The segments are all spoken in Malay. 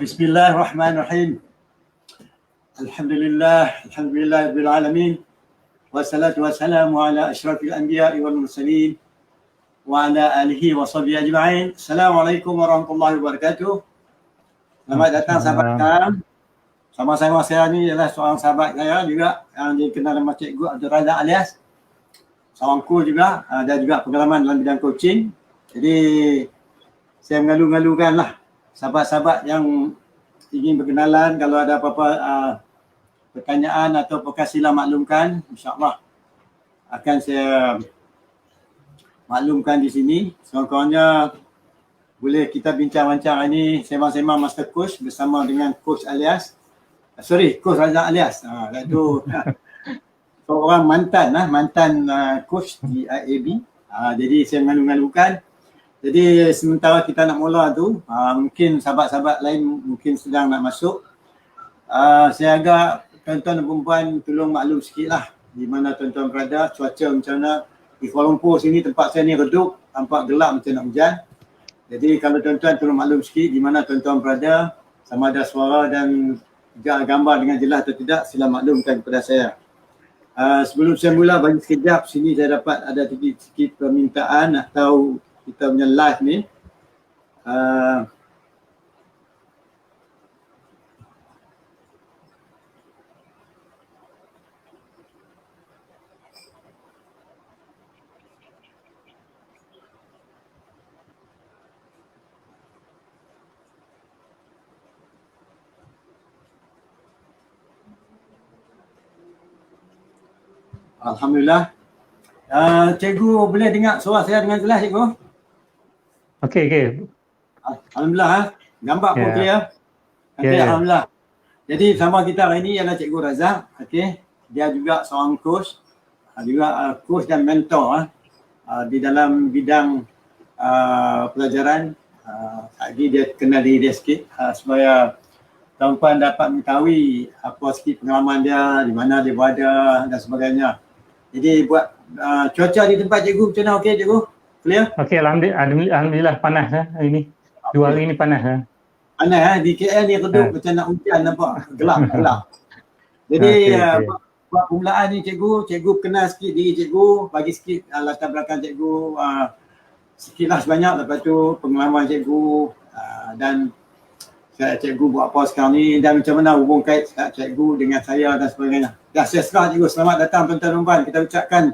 Bismillahirrahmanirrahim. Alhamdulillah rabbil alamin. Wassalatu wassalamu ala asyrafil anbiya'i wal mursalin wa ala alihi wa sahbihi ajma'in. Assalamualaikum warahmatullahi wabarakatuh. Selamat datang sahabat karam. Sama-sama saya ni adalah seorang sahabat saya juga yang dikenal nama Cikgu Abdul Razak alias seorangku juga, ada juga pengalaman dalam bidang coaching. Jadi saya mengalu-ngalukan lah sahabat-sahabat yang ingin berkenalan, kalau ada apa-apa pertanyaan atau perkara sila maklumkan, insyaAllah akan saya maklumkan di sini. Sekurang-kurangnya boleh kita bincang-bincang ini sembang-sembang Master Coach bersama dengan Coach alias Coach Razak alias iaitu seorang mantan coach di IAB. Jadi saya mengalu-ngalukan. Jadi sementara kita nak mula tu, mungkin sahabat-sahabat lain mungkin sedang nak masuk. Saya agak tuan-tuan dan perempuan tolong maklum sikit lah di mana tuan-tuan berada, cuaca macam mana. Di Kuala Lumpur sini tempat saya ni redup, nampak gelap macam nak hujan. Jadi kalau tuan-tuan tolong maklum sikit di mana tuan-tuan berada, sama ada suara dan gambar dengan jelas atau tidak, sila maklumkan kepada saya. Sebelum saya mula, bagi sekejap sini saya dapat ada sikit permintaan nak tahu kita punya live ni. Alhamdulillah. Cikgu boleh dengar suara saya dengan jelas, Cikgu? Okey. Alhamdulillah. Gambar pun clear. Okey, alhamdulillah. Jadi sama kita hari ini ialah Cikgu Razak. Okey. Dia juga seorang coach, juga coach dan mentor di dalam bidang pelajaran. Lagi dia kenal diri dia sikit supaya tuan-tuan dapat mengetahui apa sikit pengalaman dia, di mana dia berada dan sebagainya. Jadi buat cuaca di tempat Cikgu macam mana, okey Cikgu? Clear? Okey, alhamdulillah panas hari ni. 2 hari ni panas. Panas di KL ni redup macam nak hujan, nampak gelap. Jadi buat permulaan ni Cikgu kenal sikit diri Cikgu, bagi sikit latar belakang Cikgu, sikitlah sebanyak, lepas tu pengalaman Cikgu dan Cikgu buat apa sekarang ni dan macam mana hubung kait Cikgu dengan saya dan sebagainya. Dah saya serah Cikgu. Selamat datang tuan-tuan dan puan. Kita ucapkan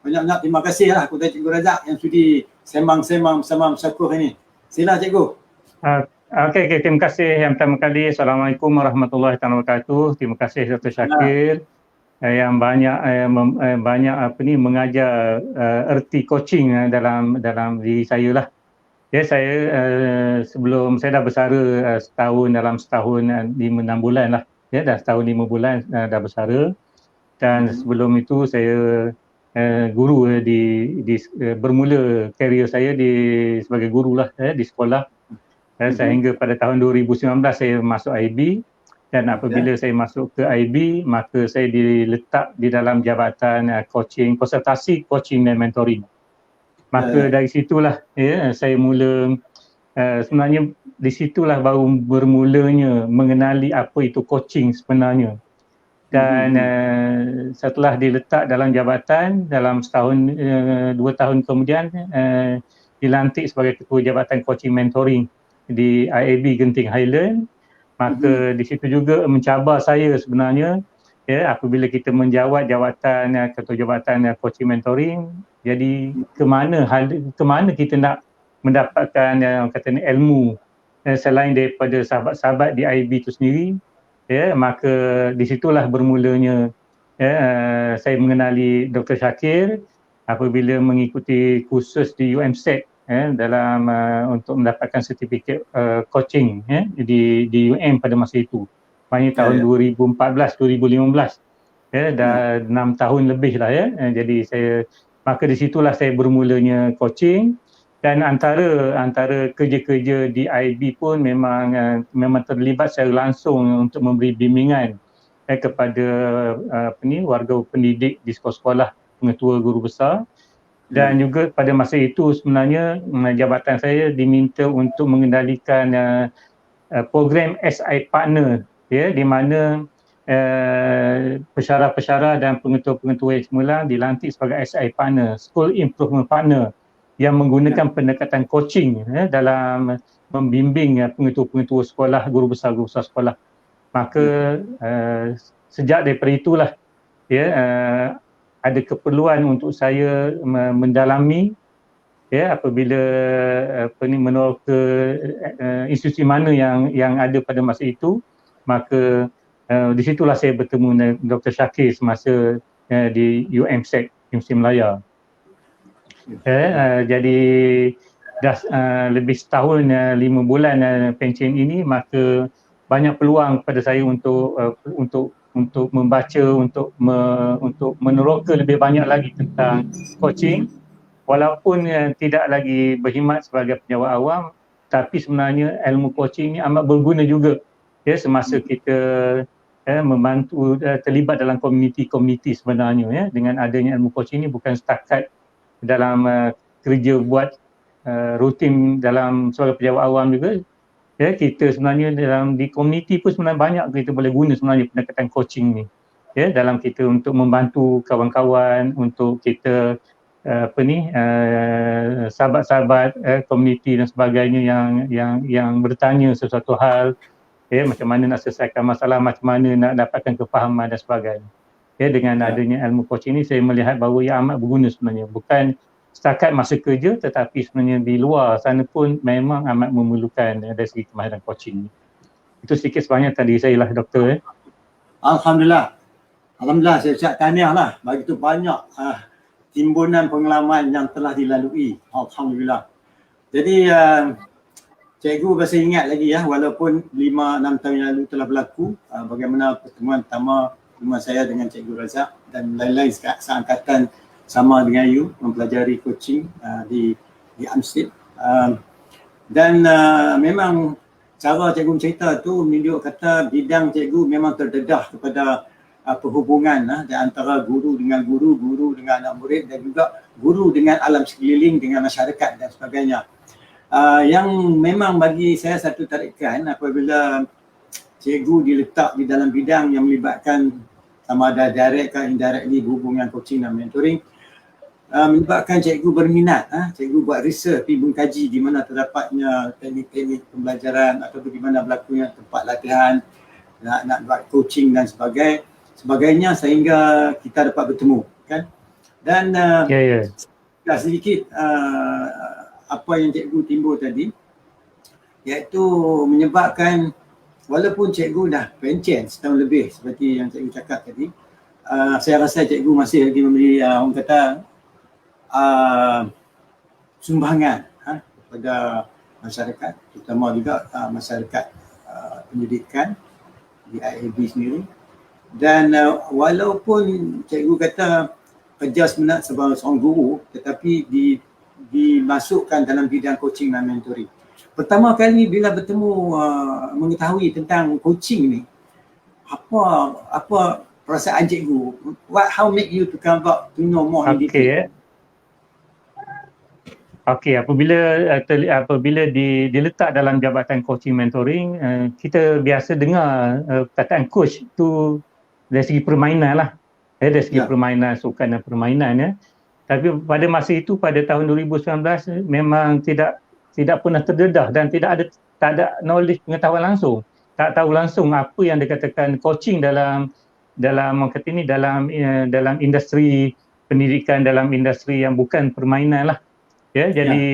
banyak-banyak terima kasih lah kepada Cikgu Razak yang sudi sembang-sembang bersama Masyarakat ini. Sila Cikgu. Okey, terima kasih yang pertama kali. Assalamualaikum warahmatullahi wabarakatuh. Terima kasih Dr. Syakir yang banyak mengajar erti coaching dalam diri saya lah. Ya, saya sebelum saya dah bersara dalam setahun 5-6 bulan lah. Ya, dah setahun 5 bulan dah bersara. Dan sebelum itu saya guru bermula karier saya sebagai guru lah di sekolah. Sehingga pada tahun 2019 saya masuk IB, dan apabila saya masuk ke IB, maka saya diletak di dalam jabatan coaching, konsultasi, coaching dan mentoring. Maka dari situlah saya mula, sebenarnya di situlah baru bermulanya mengenali apa itu coaching sebenarnya. Dan setelah diletak dalam jabatan, dalam setahun, 2 tahun kemudian dilantik sebagai ketua jabatan coaching mentoring di IAB Genting Highland. Maka di situ juga mencabar saya sebenarnya, apabila kita menjawat jawatan ketua jabatan coaching mentoring, jadi ke mana kita nak mendapatkan ilmu selain daripada sahabat-sahabat di IAB itu sendiri. Maka di situlah bermulanya saya mengenali Dr. Syakir apabila mengikuti kursus di UMSEC dalam untuk mendapatkan sertifikat coaching di UM pada masa itu. Maknanya tahun 2014-2015. Dah 6 tahun lebih lah jadi maka di situlah saya bermulanya coaching. Dan antara kerja-kerja di IB pun memang terlibat secara langsung untuk memberi bimbingan kepada warga pendidik di sekolah-sekolah, pengetua guru besar. Dan juga pada masa itu sebenarnya jabatan saya diminta untuk mengendalikan program SI partner, ya, di mana pensyarah-pensyarah dan pengetua-pengetua yang semula dilantik sebagai SI partner, School Improvement Partner, yang menggunakan pendekatan coaching dalam membimbing pengetua-pengetua sekolah, guru besar sekolah. Maka sejak daripada itulah, ya, ada keperluan untuk saya mendalami, ya, apabila menolak ke institusi mana yang ada pada masa itu, maka di situlah saya bertemu dengan Dr. Shakir semasa di UMSEC, Universiti Melaya. Jadi dah lebih setahun 5 bulan pencen ini, maka banyak peluang pada saya untuk membaca, untuk meneroka lebih banyak lagi tentang coaching. Walaupun tidak lagi berkhidmat sebagai penjawat awam, tapi sebenarnya ilmu coaching ni amat berguna juga, ya, semasa kita membantu terlibat dalam komuniti sebenarnya, ya. Dengan adanya ilmu coaching ni bukan setakat dalam kerja buat rutin dalam sebagai penjawat awam juga, ya, kita sebenarnya di komuniti pun sebenarnya banyak kita boleh guna sebenarnya pendekatan coaching ni, ya, dalam kita untuk membantu kawan-kawan, untuk kita sahabat-sahabat komuniti dan sebagainya yang bertanya sesuatu hal, ya, macam mana nak selesaikan masalah, macam mana nak dapatkan kefahaman dan sebagainya. Ya, dengan adanya ilmu coaching ini, saya melihat bahawa ia amat berguna sebenarnya, bukan setakat masa kerja, tetapi sebenarnya di luar sana pun memang amat memerlukan dari segi kemahiran coaching. Itu sedikit sebanyak tadi saya lah, Doktor. Alhamdulillah, saya ucap tahniah lah, begitu banyak timbunan pengalaman yang telah dilalui. Alhamdulillah. Jadi cikgu masih ingat lagi, ya, walaupun 5-6 tahun yang lalu telah berlaku, bagaimana pertemuan pertama saya dengan Cikgu Razak dan lain-lain seangkatan sama dengan you mempelajari coaching di AMSTIP. Dan memang cara cikgu cerita tu menunjuk kata bidang cikgu memang terdedah kepada perhubungan di antara guru dengan guru, guru dengan anak murid, dan juga guru dengan alam sekeliling, dengan masyarakat dan sebagainya. Yang memang bagi saya satu tarikan apabila cikgu diletak di dalam bidang yang melibatkan sama ada direct ke indirectly berhubung dengan coaching dan mentoring, menyebabkan cikgu berminat, cikgu buat research, pergi mengkaji di mana terdapatnya teknik-teknik pembelajaran atau di mana berlakunya tempat latihan, nak buat coaching dan sebagainya sehingga kita dapat bertemu, kan. Dan sedikit apa yang cikgu timbul tadi, iaitu menyebabkan walaupun cikgu dah pencen setahun lebih seperti yang cikgu cakap tadi, saya rasa cikgu masih lagi memberi orang kata sumbangan kepada masyarakat, terutama juga masyarakat pendidikan di IAB sendiri. Dan walaupun cikgu kata kerja sebenarnya sebagai seorang guru, tetapi dimasukkan dalam bidang coaching dan mentoring. Pertama kali bila bertemu mengetahui tentang coaching ni, apa perasaan cikgu? How make you to come back to know more in detail? Okey, apabila diletak dalam jabatan coaching mentoring, kita biasa dengar perkataan coach tu dari segi permainan lah, dari segi permainan, sukan dan permainan, ya. Tapi pada masa itu, pada tahun 2019, memang tidak pernah terdedah dan tak ada knowledge, pengetahuan langsung. Tak tahu langsung apa yang dikatakan coaching dalam kata ini, dalam industri pendidikan, dalam industri yang bukan permainan lah. Ya, jadi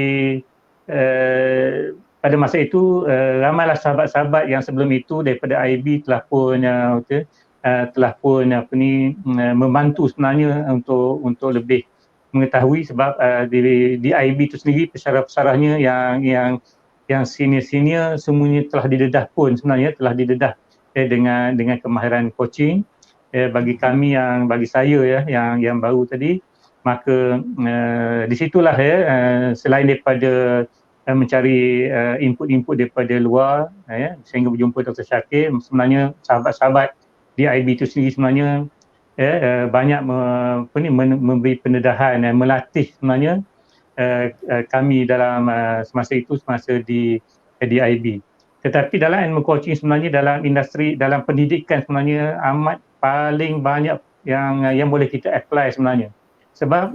pada masa itu ramailah sahabat-sahabat yang sebelum itu daripada IB telah pun membantu sebenarnya untuk lebih mengetahui, sebab di IB itu sendiri pesarah-pesarahnya yang senior semuanya telah didedah pun sebenarnya, telah didedah dengan kemahiran coaching. Bagi saya yang baru tadi, maka di situlah selain daripada mencari input daripada luar, sehingga berjumpa Dr. Shakir, sebenarnya sahabat-sahabat di IB itu sendiri sebenarnya banyak memberi pendedahan, melatih sebenarnya kami dalam semasa di IB. Tetapi dalam ilmu coaching sebenarnya, dalam industri, dalam pendidikan sebenarnya amat paling banyak yang boleh kita apply sebenarnya. Sebab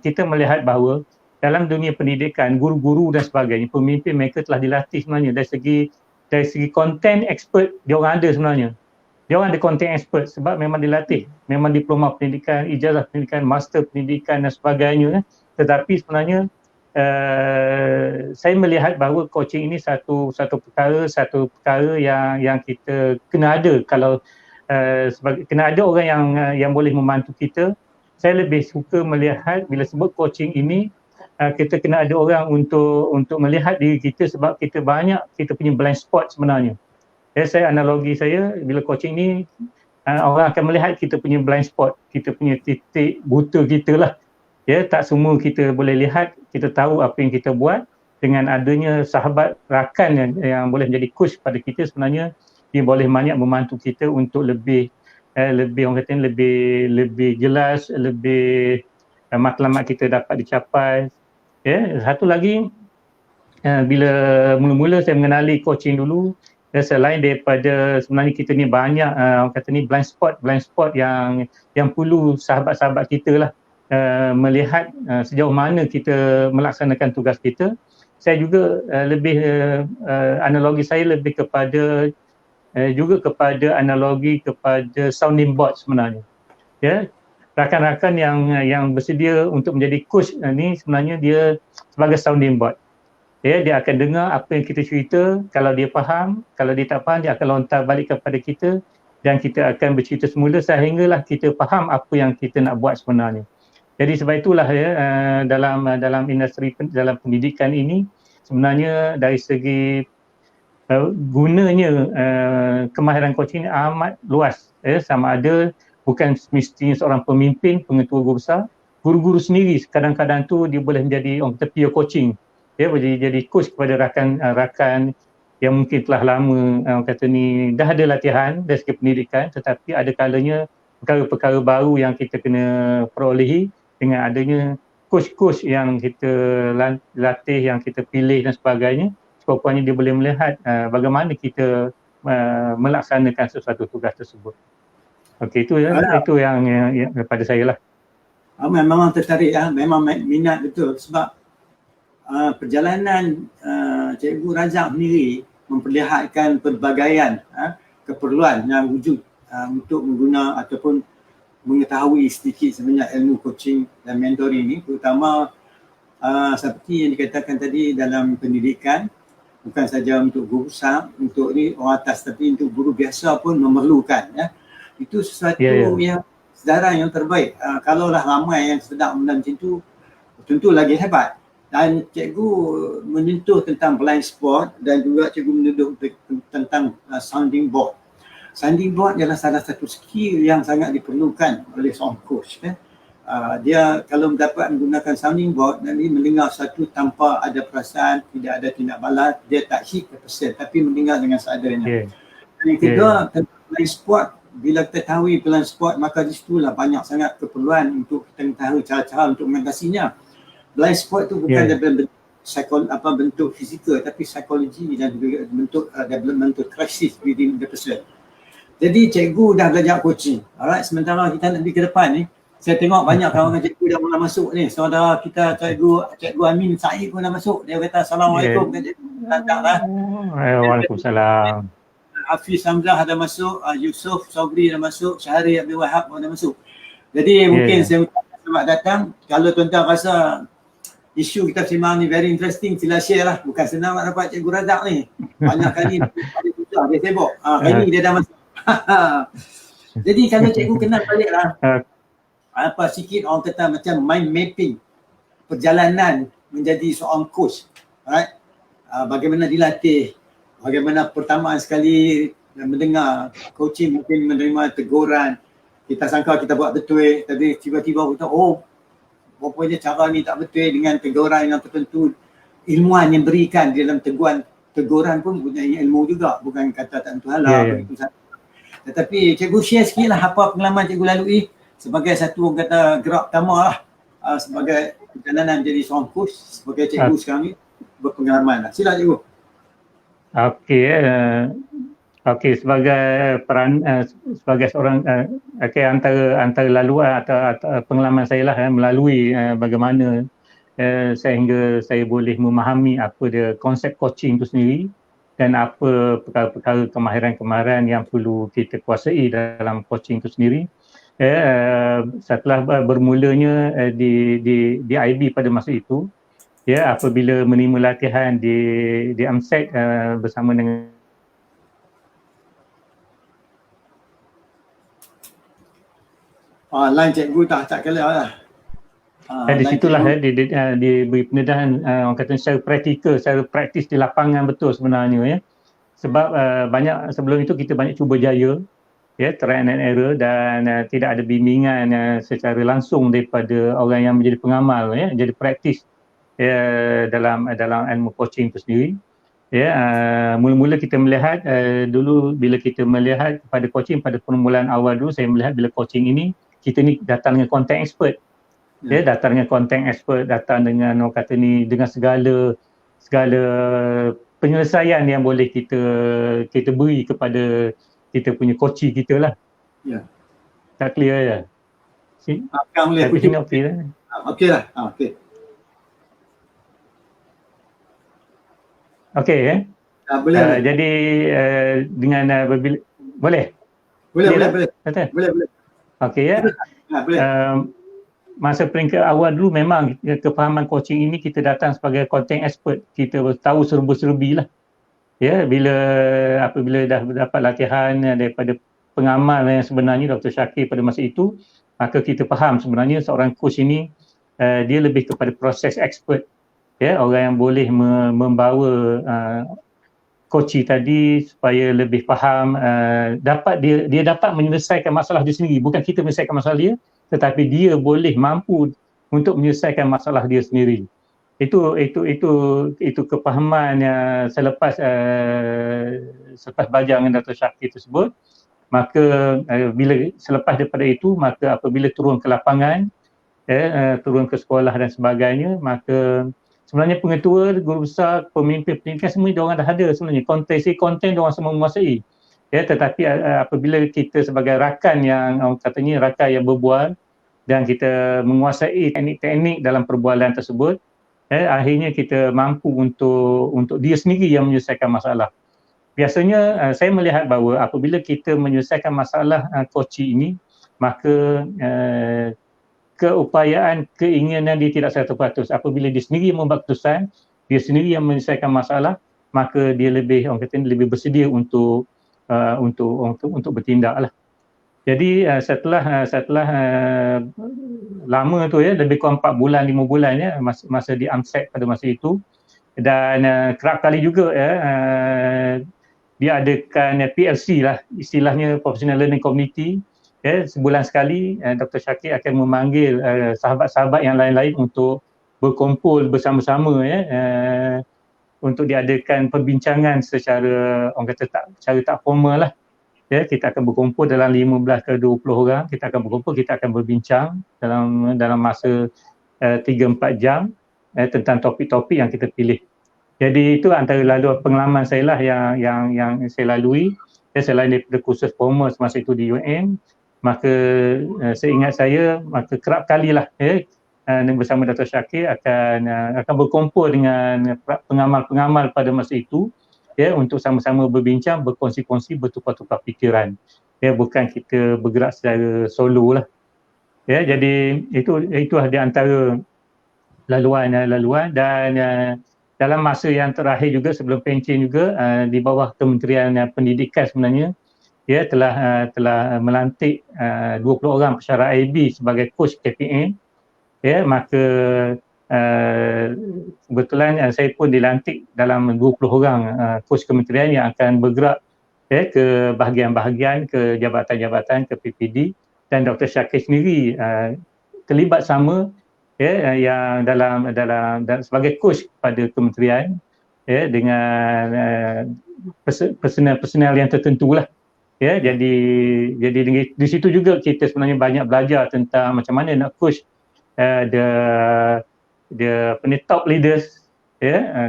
kita melihat bahawa dalam dunia pendidikan, guru-guru dan sebagainya, pemimpin mereka telah dilatih sebenarnya dari segi content expert dia orang ada sebenarnya. Dia orang ada content expert sebab memang dilatih, memang diploma pendidikan, ijazah pendidikan, master pendidikan dan sebagainya. Tetapi sebenarnya saya melihat bahawa coaching ini satu perkara yang kita kena ada. Kalau kena ada orang yang boleh membantu kita. Saya lebih suka melihat bila sebut coaching ini, kita kena ada orang untuk melihat diri kita sebab kita punya blind spot sebenarnya. Saya analogi saya bila coaching ni, orang akan melihat kita punya blind spot, kita punya titik buta kita lah. Tak semua kita boleh lihat, kita tahu apa yang kita buat. Dengan adanya sahabat rakan yang boleh menjadi coach pada kita, sebenarnya dia boleh banyak membantu kita untuk lebih orang kata lebih jelas, lebih matlamat kita dapat dicapai. Satu lagi, bila mula-mula saya mengenali coaching dulu, selain daripada sebenarnya kita ni banyak orang kata ni blind spot yang perlu sahabat-sahabat kita lah melihat sejauh mana kita melaksanakan tugas kita. Saya juga lebih analogi saya lebih kepada analogi kepada sounding board sebenarnya. Rakan-rakan yang bersedia untuk menjadi coach ni sebenarnya dia sebagai sounding board. Dia akan dengar apa yang kita cerita, kalau dia faham, kalau dia tak faham dia akan lontar balik kepada kita dan kita akan bercerita semula sehinggalah kita faham apa yang kita nak buat sebenarnya. Jadi sebab itulah dalam industri dalam pendidikan ini sebenarnya dari segi gunanya kemahiran coaching amat luas. Sama ada bukan semestinya seorang pemimpin, pengetua guru besar, guru-guru sendiri kadang-kadang tu dia boleh menjadi orang kata peer coaching. Dia boleh jadi coach kepada rakan-rakan yang mungkin telah lama orang kata ni dah ada latihan dari segi pendidikan, tetapi ada kalanya perkara-perkara baru yang kita kena perolehi dengan adanya coach-coach yang kita latih, yang kita pilih dan sebagainya. Sekurang-kurangnya dia boleh melihat bagaimana kita melaksanakan sesuatu tugas tersebut. Okey, itu yang daripada saya lah. Memang tertarik, memang minat betul sebab perjalanan Cikgu Razak sendiri memperlihatkan pelbagaian keperluan yang wujud untuk mengguna ataupun mengetahui sedikit sebanyak ilmu coaching dan mentoring ini, terutama seperti yang dikatakan tadi dalam pendidikan, bukan saja untuk guru besar, untuk ni orang atas, tapi untuk guru biasa pun memerlukan. Itu sesuatu yang sedarang yang terbaik. Kalaulah ramai yang sedang benda macam tu, tentu lagi hebat. Dan cikgu menyentuh tentang blind spot dan juga cikgu menyentuh tentang sounding board. Sounding board adalah salah satu skill yang sangat diperlukan oleh seorang coach. Dia kalau dapat menggunakan sounding board dan dia mendengar satu tanpa ada perasaan, tidak ada tindak balas, dia tak hit ke pesan tapi mendengar dengan seadanya. Dan yang kedua, tentang blind spot, bila kita tahu blind spot maka di situlah banyak sangat keperluan untuk kita tahu cara-cara untuk mengatasinya. Blind spot tu bukan dalam bentuk fizikal tapi psikologi dan juga bentuk developmental crisis within the person. Jadi cikgu dah belajar coaching. Alright, sementara kita nak pergi ke depan ni, saya tengok banyak kawan cikgu dah mula masuk ni. Saudara kita cikgu Amin Said pun dah masuk. Dia kata Assalamualaikum. Waalaikumsalam. Hafiz Hamzah dah masuk, Yusuf Sobri dah masuk, Syahri Abdul Wahab pun dah masuk. Jadi mungkin saya selamat datang. Kalau tuan-tuan rasa isu kita sembang ni very interesting, sila share lah. Bukan senang nak dapat Cikgu Razak ni. Banyak kali dia sibuk. Hari ni dia dah masuk. Jadi kalau cikgu kenal baliklah apa sikit orang kata macam mind mapping perjalanan menjadi seorang coach, right? Bagaimana dilatih, bagaimana pertama sekali mendengar coaching mungkin menerima teguran, kita sangka kita buat betul tapi tiba-tiba kita rupanya cara ni tak betul dengan teguran yang tertentu. Ilmuwan yang berikan di dalam teguran pun punya ilmu juga, bukan kata tak tentu halal begitu saja. Tetapi cikgu share sikit lah apa pengalaman cikgu lalui sebagai satu orang kata gerak pertama lah sebagai perjalanan jadi seorang coach, sebagai cikgu sekarang ni berpengalaman lah. Sila cikgu. Okey, okey, sebagai sebagai seorang okey, antara laluan atau pengalaman saya lah melalui bagaimana sehingga saya boleh memahami apa dia konsep coaching itu sendiri dan apa perkara-perkara kemahiran-kemahiran yang perlu kita kuasai dalam coaching itu sendiri. Setelah bermulanya di IB pada masa itu, apabila menerima latihan di AMSEC bersama dengan Line cikgu tak clear lah. di situlah diberi pendedahan orang kata secara praktikal, secara praktis di lapangan betul sebenarnya ya. Sebab banyak sebelum itu kita banyak cuba jaya, try and error, dan tidak ada bimbingan secara langsung daripada orang yang menjadi pengamal, jadi praktis dalam ilmu coaching itu sendiri. Mula-mula kita melihat dulu bila kita melihat pada coaching pada permulaan awal dulu, saya melihat bila coaching ini kita ni datang dengan content expert. Datang dengan content expert, datang dengan orang kata ni dengan segala penyelesaian yang boleh kita beri kepada kita punya coachee kita lah. Ya. Tak clear ya? Tapi sini okey lah. Okey lah. Okey. Okey Boleh. Jadi dengan boleh? Boleh. Okey ya. Boleh. Masa peringkat awal dulu memang kefahaman coaching ini kita datang sebagai content expert, kita tahu serba-serbi lah. Apabila dah dapat latihan daripada pengamal yang sebenarnya Dr. Shakir pada masa itu, maka kita faham sebenarnya seorang coach ini dia lebih kepada proses expert, orang yang boleh membawa coachee tadi supaya lebih faham, dia dapat menyelesaikan masalah dia sendiri, bukan kita menyelesaikan masalah dia, tetapi dia boleh mampu untuk menyelesaikan masalah dia sendiri. Itu kefahaman selepas belajar dengan Dr. Shakir tersebut. Maka bila selepas daripada itu, maka apabila turun ke lapangan, turun ke sekolah dan sebagainya, maka sebenarnya pengetua, guru besar, pemimpin pendidikan semua diorang dah ada sebenarnya. Konten diorang semua menguasai. Tetapi apabila kita sebagai rakan yang katanya rakan yang berbual dan kita menguasai teknik-teknik dalam perbualan tersebut, akhirnya kita mampu untuk dia sendiri yang menyelesaikan masalah. Biasanya saya melihat bahawa apabila kita menyelesaikan masalah coaching ini, maka keupayaan, keinginan dia tidak 100%. Apabila dia sendiri yang membuat keputusan, dia sendiri yang menyelesaikan masalah, maka dia lebih lebih bersedia untuk bertindak lah. Jadi setelah lama tu lebih kurang 4 bulan 5 bulan masa di AMSEC pada masa itu, dan kerap kali juga diadakan PLC lah, istilahnya Professional Learning Community. Sebulan sekali Dr. Shakir akan memanggil sahabat-sahabat yang lain-lain untuk berkumpul bersama-sama untuk diadakan perbincangan secara secara tak formal lah. Kita akan berkumpul dalam 15 ke 20 orang, kita akan berbincang dalam masa 3-4 jam tentang topik-topik yang kita pilih. Jadi itu antara laluan pengalaman saya lah yang saya lalui. Selain daripada kursus formal semasa itu di UM, maka seingat saya, maka kerap kalilah bersama Dr. Shakir akan berkumpul dengan pengamal-pengamal pada masa itu, untuk sama-sama berbincang, berkongsi-kongsi, bertukar-tukar fikiran. Bukan kita bergerak secara solo lah. Jadi itu di antara laluan dan dalam masa yang terakhir juga sebelum pencen juga, di bawah Kementerian Pendidikan sebenarnya, telah melantik 20 orang pensyarah IB sebagai coach KPM. Maka kebetulan saya pun dilantik dalam 20 orang coach kementerian yang akan bergerak ke bahagian-bahagian, ke jabatan-jabatan, ke PPD, dan Dr. Shakir sendiri terlibat sama yang dalam sebagai coach pada kementerian dengan personal yang tertentu lah. Jadi di situ juga kita sebenarnya banyak belajar tentang macam mana nak coach the top leaders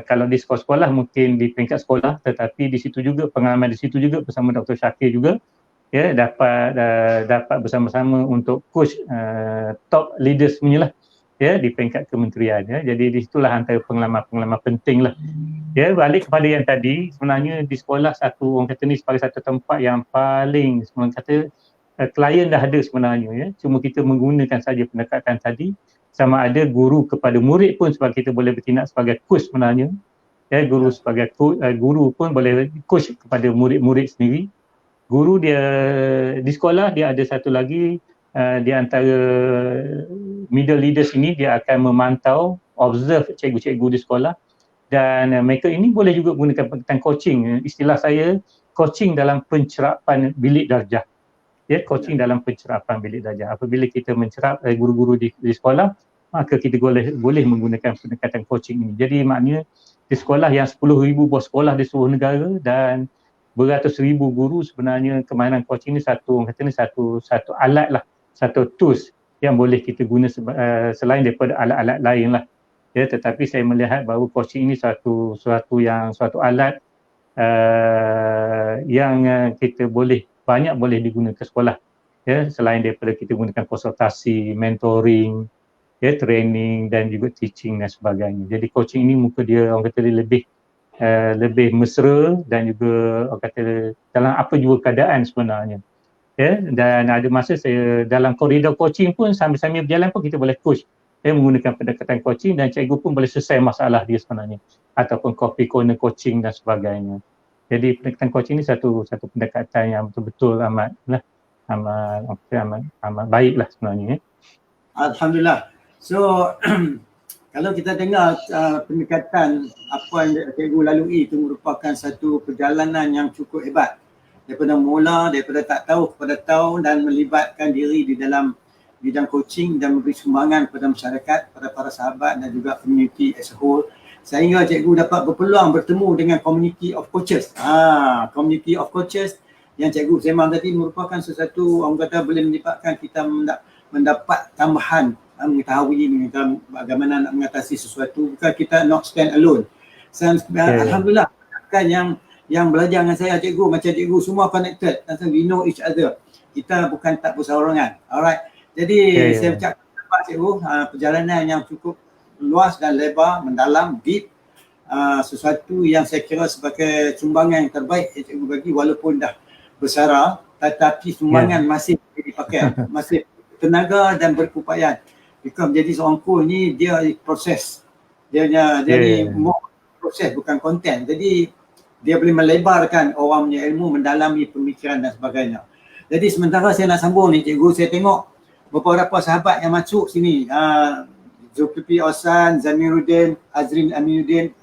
Kalau di sekolah-sekolah mungkin di peringkat sekolah, tetapi di situ juga pengalaman di situ juga bersama Dr. Shakir juga dapat bersama-sama untuk coach top leaders punya lah di peringkat kementerian. Jadi di situlah antara pengalaman-pengalaman penting lah. Balik kepada yang tadi, sebenarnya di sekolah orang kata ni sebagai satu tempat yang paling sebenarnya kata klien dah ada sebenarnya, cuma kita menggunakan saja pendekatan tadi. Sama ada guru kepada murid pun sebab kita boleh bertindak sebagai coach sebenarnya. Guru sebagai guru pun boleh coach kepada murid-murid sendiri. Guru dia di sekolah dia ada satu lagi di antara middle leaders ini, dia akan memantau, observe cikgu-cikgu di sekolah, dan mereka ini boleh juga gunakan pendekatan coaching. Istilah saya coaching dalam pencerapan bilik darjah. Coaching dalam pencerapan bilik darjah. Apabila kita mencerap guru-guru di sekolah, maka kita boleh menggunakan pendekatan coaching ini. Jadi maknanya di sekolah yang 10,000 buah sekolah di seluruh negara dan beratus ribu guru, sebenarnya kemahiran coaching ini satu alat lah, satu tools yang boleh kita guna selain daripada alat-alat lain lah. Tetapi saya melihat bahawa coaching ini suatu alat yang kita boleh digunakan ke sekolah, selain daripada kita gunakan konsultasi, mentoring, training dan juga teaching dan sebagainya. Jadi coaching ini muka dia orang kata lebih mesra dan juga orang kata dalam apa jua keadaan sebenarnya. Dan ada masa saya dalam koridor coaching pun sambil-sambil berjalan pun kita boleh coach menggunakan pendekatan coaching, dan cikgu pun boleh selesai masalah dia sebenarnya, ataupun copy corner coaching dan sebagainya. Jadi pendekatan coaching ni satu pendekatan yang betul-betul amat baiklah sebenarnya. Alhamdulillah. So kalau kita dengar pendekatan apa yang cikgu lalui itu merupakan satu perjalanan yang cukup hebat. Daripada tak tahu kepada tahu, dan melibatkan diri di dalam bidang coaching dan memberi sumbangan kepada masyarakat, pada para sahabat dan juga community as a whole, sehingga cikgu dapat berpeluang bertemu dengan community of coaches. Community of coaches yang cikgu sembang tadi merupakan sesuatu orang kata boleh menyebabkan kita mendapat tambahan mengetahui bagaimana nak mengatasi sesuatu. Bukan kita not stand alone. Alhamdulillah kan yang belajar dengan saya cikgu, macam cikgu semua connected, dan we know each other. Kita bukan tak berseorangan. Alright. Jadi saya ucapkan cikgu perjalanan yang cukup luas dan lebar, mendalam, deep, sesuatu yang saya kira sebagai sumbangan yang terbaik yang cikgu bagi, walaupun dah bersara, tetapi sumbangan masih dipakai, masih tenaga dan berupaya. Because menjadi seorang coach ni dia proses, dia jadi more proses bukan konten. Jadi dia boleh melebarkan orang punya ilmu, mendalami pemikiran dan sebagainya. Jadi sementara saya nak sambung ni cikgu, saya tengok beberapa sahabat yang masuk sini, Zulkifli Osman, Zamiruddin, Azrin Aminuddin.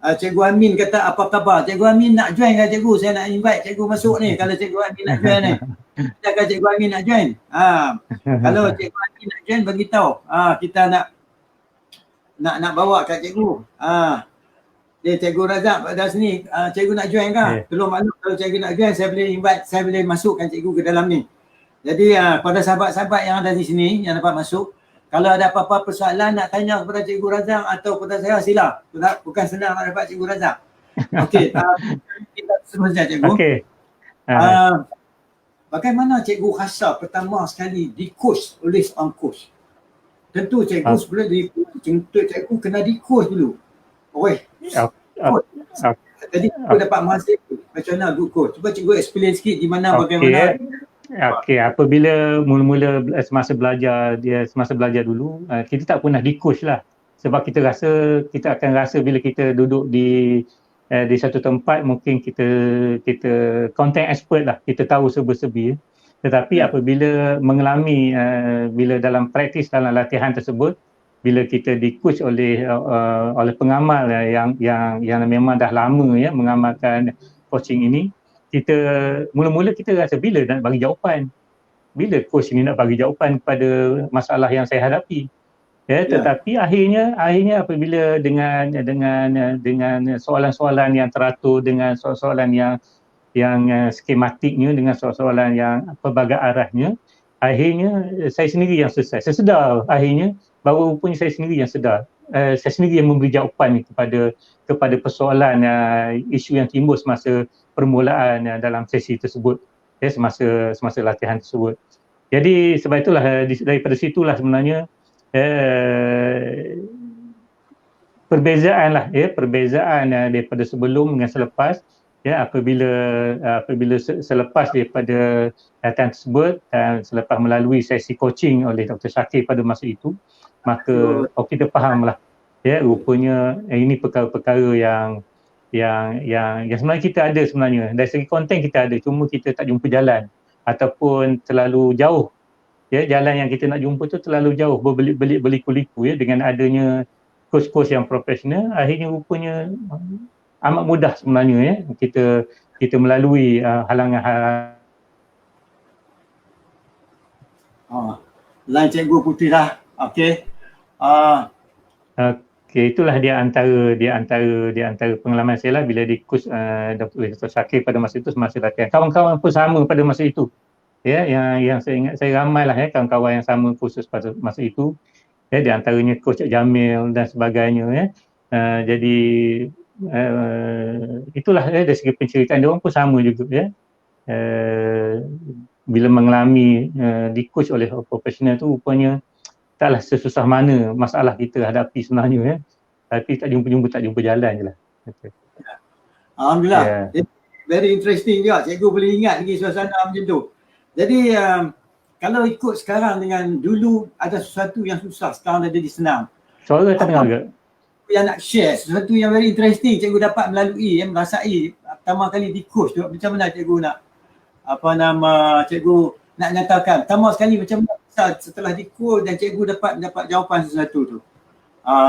Cikgu Amin kata apa khabar? Cikgu Amin nak join kan cikgu? Saya nak invite cikgu masuk ni kalau Cikgu Amin nak join ni. Cakap Cikgu Amin nak join. Kalau Cikgu Amin nak join bagi tahu. Kita nak bawa kat cikgu. Dia Cikgu Razak pada sini, cikgu nak join kah? Tolong maklum kalau cikgu nak join, saya boleh invite, saya boleh masukkan cikgu ke dalam ni. Jadi pada sahabat-sahabat yang ada di sini yang dapat masuk, kalau ada apa-apa persoalan nak tanya kepada Cikgu Razak atau kepada saya, sila. Bukan senang nak dapat Cikgu Razak. Okey, kita seterusnya cikgu. Okey. Bagaimana cikgu rasa pertama sekali di-coach oleh seorang coach? Tentu cikgu sebelum cikgu kena di-coach dulu. Jadi cikgu dapat menghasilkan macam mana good coach. Cuba cikgu explain sikit di mana bagaimana. Okey, apabila mula-mula semasa belajar dulu, kita tak pernah di-coach lah. Sebab kita akan rasa bila kita duduk di satu tempat, mungkin kita content expert lah, kita tahu serba-serbi. Tetapi apabila mengalami, bila dalam praktis, dalam latihan tersebut, bila kita di-coach oleh pengamal yang memang dah lama mengamalkan coaching ini, kita mula-mula kita rasa bila nak bagi jawapan, bila coach ini nak bagi jawapan kepada masalah yang saya hadapi. Tetapi akhirnya apabila dengan soalan-soalan yang teratur, dengan soalan-soalan yang skematiknya, dengan soalan-soalan yang pelbagai arahnya, akhirnya saya sendiri yang selesai. Saya sedar akhirnya bahawa rupanya saya sendiri yang sedar. saya sendiri yang memberi jawapan kepada persoalan isu yang timbul semasa permulaan dalam sesi tersebut, semasa latihan tersebut. Jadi sebab itulah daripada situlah sebenarnya perbezaan daripada sebelum dengan selepas, apabila selepas daripada latihan tersebut dan selepas melalui sesi coaching oleh Dr. Shakir pada masa itu, maka kita fahamlah rupanya ini perkara-perkara yang sebenarnya kita ada sebenarnya. Dari segi konten kita ada, cuma kita tak jumpa jalan ataupun terlalu jauh. Jalan yang kita nak jumpa tu terlalu jauh, berbelit-belit berliku-liku dengan adanya coach-coach yang profesional, akhirnya rupanya amat mudah sebenarnya kita melalui halangan. Lain cikgu putih lah. Okey. Okey, itulah dia antara pengalaman saya lah bila di coach Dr. Shakir pada masa itu semasa latihan. Kawan-kawan pun sama pada masa itu. Yang saya ingat, saya ramai lah kawan-kawan yang sama khusus pada masa itu. Di antaranya Coach Jamil dan sebagainya. Jadi itulah dari segi penceritaan dia orang pun sama juga bila mengalami di coach oleh profesional tu, rupanya taklah sesusah mana masalah kita hadapi sebenarnya tapi tak jumpa jalan je lah. Alhamdulillah. Very interesting juga, cikgu boleh ingat lagi suasana macam tu. Jadi kalau ikut sekarang dengan dulu, ada sesuatu yang susah, sekarang dah jadi senang. Suara tak dengar ke? Yang nak share sesuatu yang very interesting cikgu dapat melalui, merasai pertama kali di coach tu, macam mana cikgu nak cikgu nak nyatakan pertama sekali macam mana setelah di coach dan cikgu dapat jawapan sesuatu tu.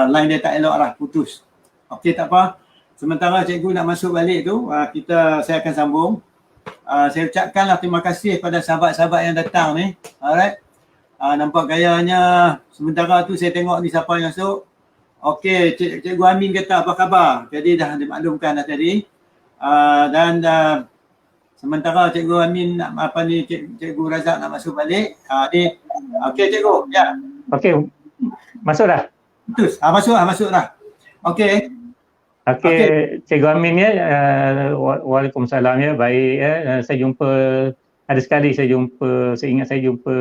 Line dia tak elok lah, putus. Okey, tak apa. Sementara cikgu nak masuk balik tu, saya akan sambung. Saya ucapkanlah terima kasih pada sahabat-sahabat yang datang ni. Alright. Nampak gayanya sementara tu saya tengok ni siapa yang masuk. Okey, Cikgu Amin kata apa khabar? Jadi dah dimaklumkan dah tadi. Dan sementara Cikgu Amin nak Cikgu Razak nak masuk balik. Okey cikgu, ya. Okey. Masuk dah. Putus. Masuk dah. Okey. Okey, Cikgu Amin Waalaikumsalam baik saya jumpa, ada sekali saya ingat saya jumpa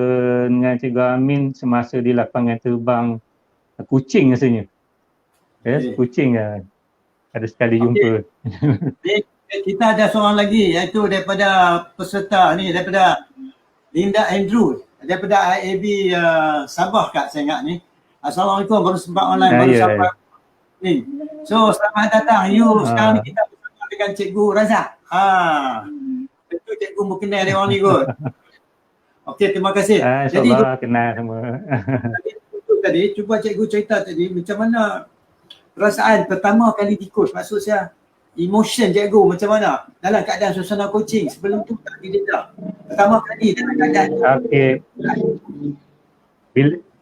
dengan Cikgu Amin semasa di lapangan terbang Kuching rasanya. Kuching ada sekali jumpa. Kita ada seorang lagi iaitu daripada peserta ni, daripada Linda Andrew daripada IAB Sabah kat saya ingat ni. Assalamualaikum, baru sempat online baru sampai. So selamat datang sekarang ni kita bersama dengan Cikgu Razak. Tentu cikgu mengenal dia orang ni kot. Okey, terima kasih. Jadi kenal semua. Tadi cuba cikgu cerita tadi macam mana perasaan pertama kali di coach, maksud saya emotion cikgu macam mana dalam keadaan suasana coaching sebelum tu tak didedah. Pertama kali dalam keadaan.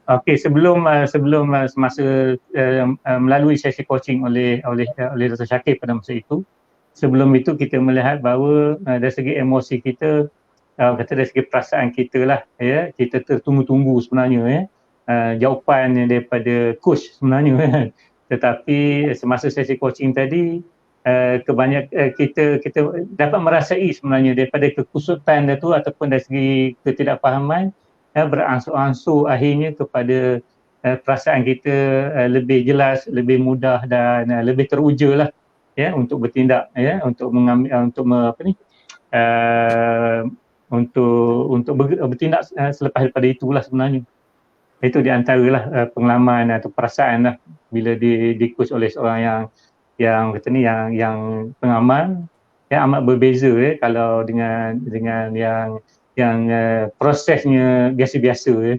Okey, sebelum semasa melalui sesi coaching oleh Dr. Shakir pada masa itu, sebelum itu kita melihat bahawa dari segi emosi kita, dari segi perasaan kita lah, kita tertunggu-tunggu sebenarnya jawapan daripada coach sebenarnya. Tetapi semasa sesi coaching tadi, kita dapat merasai sebenarnya daripada kekusutan itu ataupun dari segi ketidakfahaman, beransur-ansur akhirnya kepada perasaan kita lebih jelas, lebih mudah dan lebih teruja lah untuk bertindak, untuk mengambil untuk bertindak selepas daripada itulah sebenarnya. Itu di antaralah pengalaman atau perasaan lah bila di coach oleh seorang yang pengamal amat berbeza kalau dengan yang prosesnya biasa-biasa.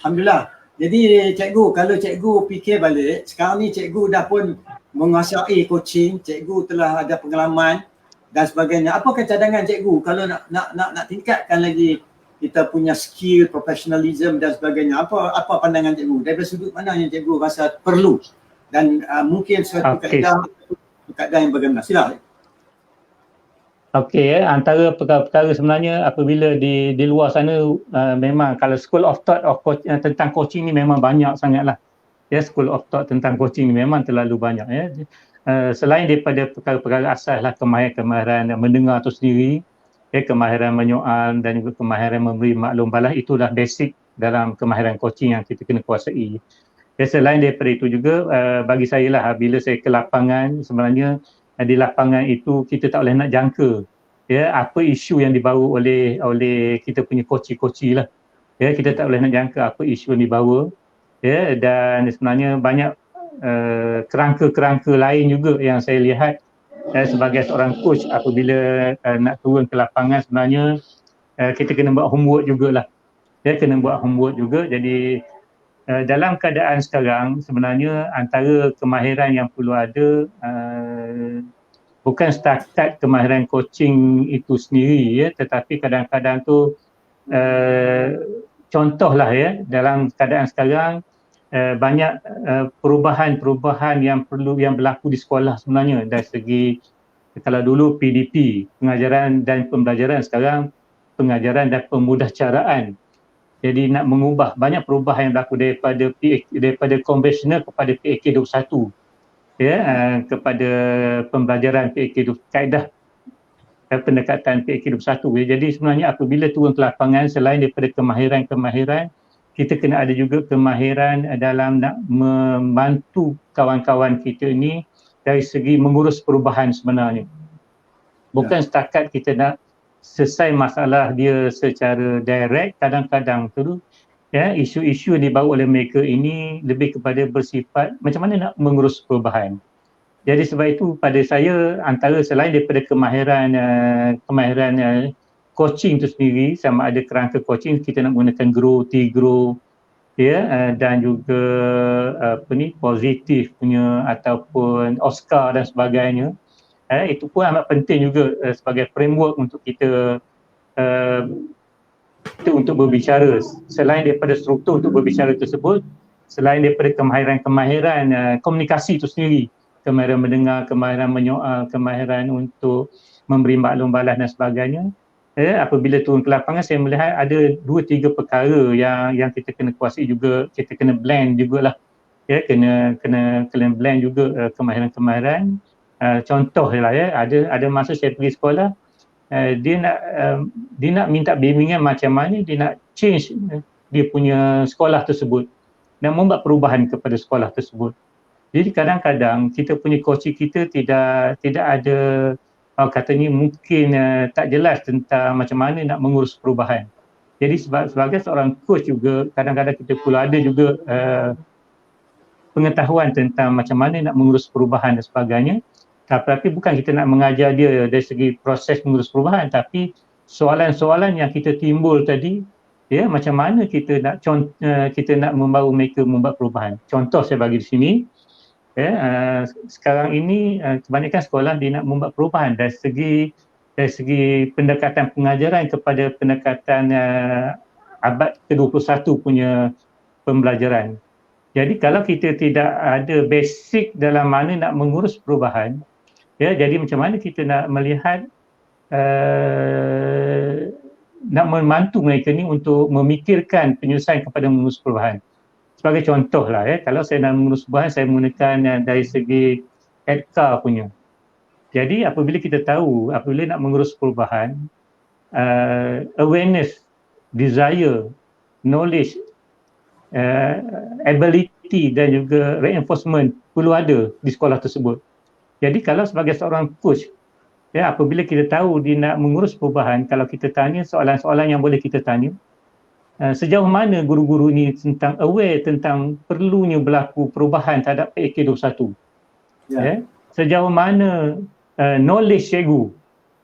Alhamdulillah. Jadi cikgu, kalau cikgu fikir balik, sekarang ni cikgu dah pun menguasai coaching, cikgu telah ada pengalaman dan sebagainya. Apakah cadangan cikgu kalau nak tingkatkan lagi kita punya skill, professionalism dan sebagainya? Apa pandangan cikgu? Daripada sudut mana yang cikgu rasa perlu dan mungkin suatu kaedah yang bagaimana? Silakan. Okey, antara perkara-perkara sebenarnya apabila di luar sana memang kalau school of thought tentang coaching ni memang banyak sangatlah. ya, school of thought tentang coaching ni memang terlalu banyak ya. Selain daripada perkara-perkara asas lah, kemahiran mendengar tu sendiri, ya, kemahiran menyoal dan juga kemahiran memberi maklum balas, itulah basic dalam kemahiran coaching yang kita kena kuasai. Ya, selain daripada itu juga bagi saya lah, bila saya ke lapangan, sebenarnya di lapangan itu kita tak boleh nak jangka ya apa isu yang dibawa oleh kita punya coach lah. Ya, kita tak boleh nak jangka apa isu yang dibawa. Ya, dan sebenarnya banyak kerangka-kerangka lain juga yang saya lihat sebagai seorang coach apabila nak turun ke lapangan. Sebenarnya kita kena buat homework jugalah. Ya, kena buat homework juga. Jadi dalam keadaan sekarang sebenarnya antara kemahiran yang perlu ada bukan setakat kemahiran coaching itu sendiri ya, tetapi kadang-kadang tu contohlah ya, dalam keadaan sekarang banyak perubahan-perubahan yang berlaku di sekolah sebenarnya dari segi, kalau dulu PDP, pengajaran dan pembelajaran, sekarang pengajaran dan pemudahcaraan. Jadi nak mengubah banyak perubahan yang berlaku daripada konvensional kepada PAK 21 ya, kepada pembelajaran PAK 20, kaedah pendekatan PAK 21 ya. Jadi sebenarnya apabila turun ke lapangan, selain daripada kemahiran-kemahiran, kita kena ada juga kemahiran dalam nak membantu kawan-kawan kita ini dari segi mengurus perubahan sebenarnya. Bukan setakat kita nak selesai masalah dia secara direct, kadang-kadang tu ya, isu-isu yang dibawa oleh mereka ini lebih kepada bersifat macam mana nak mengurus perubahan. Jadi sebab itu pada saya, antara selain daripada kemahiran coaching itu sendiri, sama ada kerangka coaching kita nak menggunakan grow, T-grow ya, dan juga positif punya ataupun Oscar dan sebagainya. Itu pun amat penting juga sebagai framework untuk kita untuk berbicara. Selain daripada struktur untuk berbicara tersebut, selain daripada kemahiran komunikasi itu sendiri, kemahiran mendengar, kemahiran menyoal, kemahiran untuk memberi maklum balas dan sebagainya, apabila turun ke lapangan saya melihat ada 2-3 perkara yang kita kena kuasai juga, kita kena blend jugalah. Ya, kena blend juga kemahiran-kemahiran. Contoh lah ya, ada masa saya pergi sekolah, dia nak minta bimbingan macam mana dia nak change dia punya sekolah tersebut dan membuat perubahan kepada sekolah tersebut. Jadi kadang-kadang kita punya coaching kita tidak ada katanya mungkin tak jelas tentang macam mana nak mengurus perubahan. Jadi sebagai seorang coach juga, kadang-kadang kita perlu ada juga pengetahuan tentang macam mana nak mengurus perubahan dan sebagainya. Tapi bukan kita nak mengajar dia dari segi proses mengurus perubahan, tapi soalan-soalan yang kita timbul tadi, ya, macam mana kita nak membawa mereka membuat perubahan. Contoh saya bagi di sini, ya, sekarang ini kebanyakan sekolah dia nak membuat perubahan dari segi pendekatan pengajaran kepada pendekatan abad ke-21 punya pembelajaran. Jadi kalau kita tidak ada basic dalam mana nak mengurus perubahan, ya, jadi macam mana kita nak melihat nak membantu mereka ni untuk memikirkan penyelesaian kepada mengurus perubahan. Sebagai contoh lah ya, kalau saya nak mengurus perubahan, saya menggunakan dari segi EDCA punya. Jadi apabila kita tahu, apabila nak mengurus perubahan, awareness, desire, knowledge, ability dan juga reinforcement perlu ada di sekolah tersebut. Jadi kalau sebagai seorang coach, ya, apabila kita tahu dia nak mengurus perubahan, kalau kita tanya soalan-soalan yang boleh kita tanya, sejauh mana guru-guru ini tentang aware tentang perlunya berlaku perubahan terhadap PAK 21? Ya. Sejauh mana knowledge cikgu,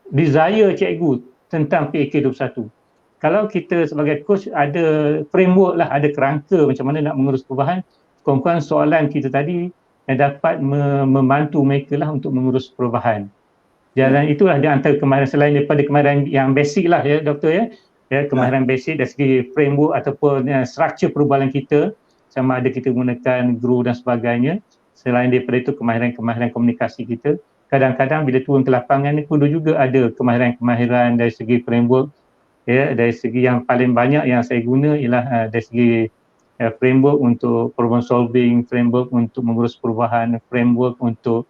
desire cikgu tentang PAK 21? Kalau kita sebagai coach ada framework lah, ada kerangka macam mana nak mengurus perubahan, kurang-kurang soalan kita tadi yang dapat membantu mereka lah untuk mengurus perubahan. Dan itulah di antara kemahiran, selain daripada kemahiran yang basic lah ya doktor ya, kemahiran basic dari segi framework ataupun struktur perubahan kita, sama ada kita gunakan guru dan sebagainya. Selain daripada itu kemahiran-kemahiran komunikasi kita, kadang-kadang bila turun ke lapangan ni perlu juga ada kemahiran-kemahiran dari segi framework. Ya, dari segi yang paling banyak yang saya guna ialah dari segi framework untuk problem solving, framework untuk mengurus perubahan, framework untuk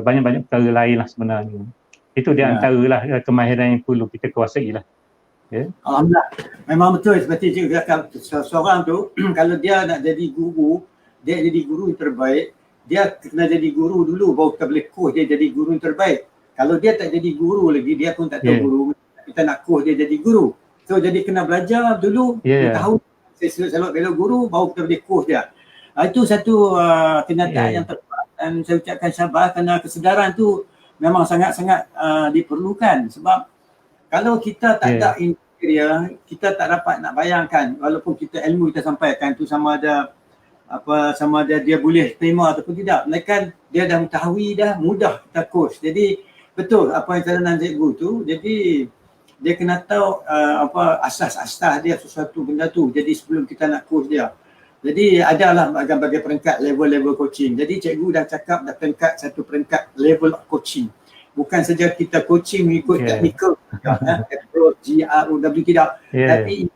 banyak-banyak perkara lain lah sebenarnya. Itu di antaralah kemahiran yang perlu kita kuasai lah. Alhamdulillah. Memang betul seperti cikgu cakap, seorang tu kalau dia nak jadi guru, dia jadi guru yang terbaik, dia kena jadi guru dulu baru kita boleh coach dia jadi guru yang terbaik. Kalau dia tak jadi guru lagi, dia pun tak tahu guru, kita nak coach dia jadi guru. So jadi kena belajar dulu, tahu selok belok guru baru kita boleh coach dia. Itu satu kenyataan yang tepat, dan saya ucapkan sabar kerana kesedaran tu memang sangat-sangat diperlukan. Sebab kalau kita tak ada kriteria, kita tak dapat nak bayangkan walaupun kita ilmu kita sampaikan tu sama ada dia boleh terima ataupun tidak. Melainkan dia dah mengetahui dah, mudah kita coach. Jadi betul apa yang saranan cikgu tu. Jadi dia kena tahu asas-asas dia sesuatu benda tu. Jadi sebelum kita nak coach dia. Jadi adalah bagai peringkat level-level coaching. Jadi cikgu dah cakap dah peringkat satu peringkat level of coaching. Bukan saja kita coaching mengikut teknikal, approach, GROW tidak, tapi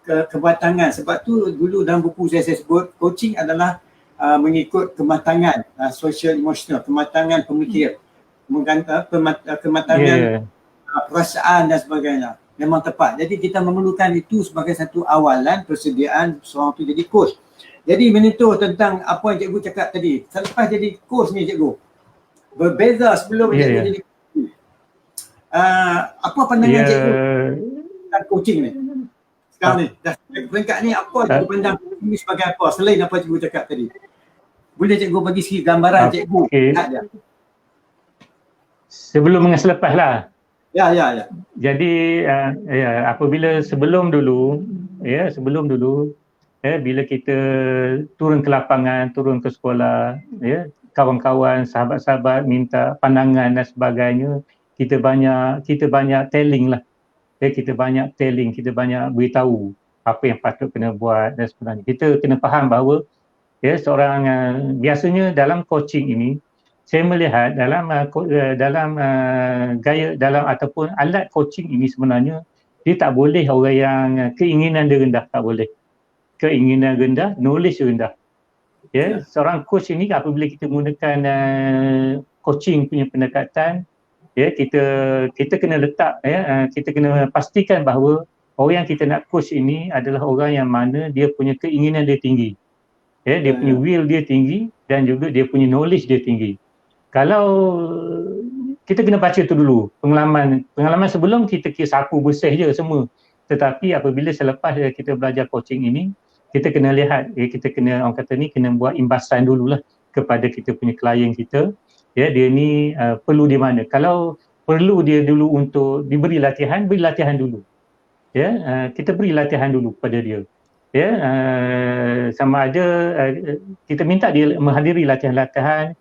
kematangan. Sebab tu dulu dalam buku saya sebut coaching adalah mengikut kematangan social emotional, kematangan pemikir, kematangan perasaan dan sebagainya. Memang tepat. Jadi kita memerlukan itu sebagai satu awalan persediaan seorang tu jadi coach. Jadi menyentuh tentang apa yang cikgu cakap tadi. Selepas jadi coach ni cikgu, berbeza sebelum cikgu jadi apa pandangan cikgu tentang coaching ni sekarang ni, dah peringkat ni apa cikgu pandang ini sebagai apa selain apa cikgu cakap tadi? Boleh cikgu bagi sikit gambaran cikgu dia? Sebelum dengan selepas lah. Ya. Jadi apabila sebelum dulu bila kita turun ke lapangan, turun ke sekolah, kawan-kawan, sahabat-sahabat minta pandangan dan sebagainya, kita banyak telling lah. Kita banyak telling, kita banyak beritahu apa yang patut kena buat dan sebenarnya. Kita kena faham bahawa seorang biasanya dalam coaching ini, saya melihat dalam gaya dalam ataupun alat coaching ini sebenarnya dia tak boleh orang yang keinginan dia rendah, tak boleh. Keinginan rendah, knowledge rendah. Seorang coach ini apabila kita menggunakan coaching punya pendekatan, kita kena letak kita kena pastikan bahawa orang yang kita nak coach ini adalah orang yang mana dia punya keinginan dia tinggi. Dia punya will dia tinggi dan juga dia punya knowledge dia tinggi. Kalau kita kena baca tu dulu, pengalaman sebelum kita kira sapu bersih je semua. Tetapi apabila selepas kita belajar coaching ini, kita kena lihat, kita kena, orang kata ni, kena buat imbasan dululah kepada kita punya klien kita. Dia ni perlu di mana. Kalau perlu dia dulu untuk diberi latihan, beri latihan dulu. Kita beri latihan dulu pada dia. Sama ada kita minta dia menghadiri latihan-latihan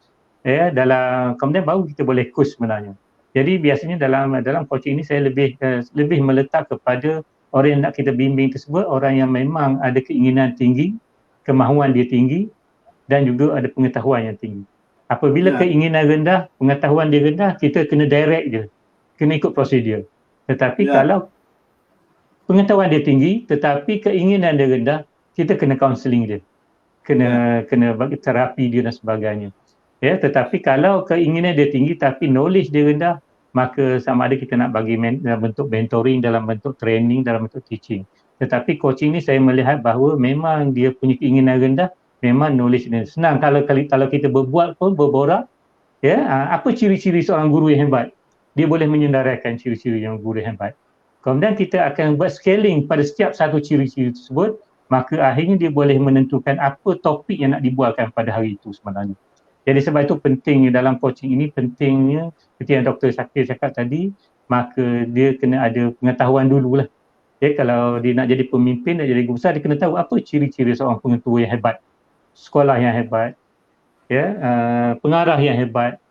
dalam, kemudian baru kita boleh coach sebenarnya. Jadi biasanya dalam coaching ini saya lebih meletak kepada orang yang nak kita bimbing tersebut, orang yang memang ada keinginan tinggi, kemahuan dia tinggi dan juga ada pengetahuan yang tinggi. Apabila keinginan rendah, pengetahuan dia rendah, kita kena direct je, kena ikut prosedur. Tetapi kalau pengetahuan dia tinggi tetapi keinginan dia rendah, kita kena counselling dia, kena bagi terapi dia dan sebagainya. Tetapi kalau keinginan dia tinggi tapi knowledge dia rendah, maka sama ada kita nak bagi dalam bentuk mentoring, dalam bentuk training, dalam bentuk teaching. Tetapi coaching ni saya melihat bahawa memang dia punya keinginan rendah, memang knowledge dia senang. Kalau kita berborak, apa ciri-ciri seorang guru yang hebat? Dia boleh menyendarakan ciri-ciri yang guru yang hebat. Kemudian kita akan buat scaling pada setiap satu ciri-ciri tersebut, maka akhirnya dia boleh menentukan apa topik yang nak dibualkan pada hari itu sebenarnya. Jadi sebab itu pentingnya dalam coaching ini, pentingnya seperti yang Dr. Shakir cakap tadi, maka dia kena ada pengetahuan dululah. Kalau dia nak jadi pemimpin, nak jadi guru besar, dia kena tahu apa ciri-ciri seorang pengetua yang hebat, sekolah yang hebat, pengarah yang hebat.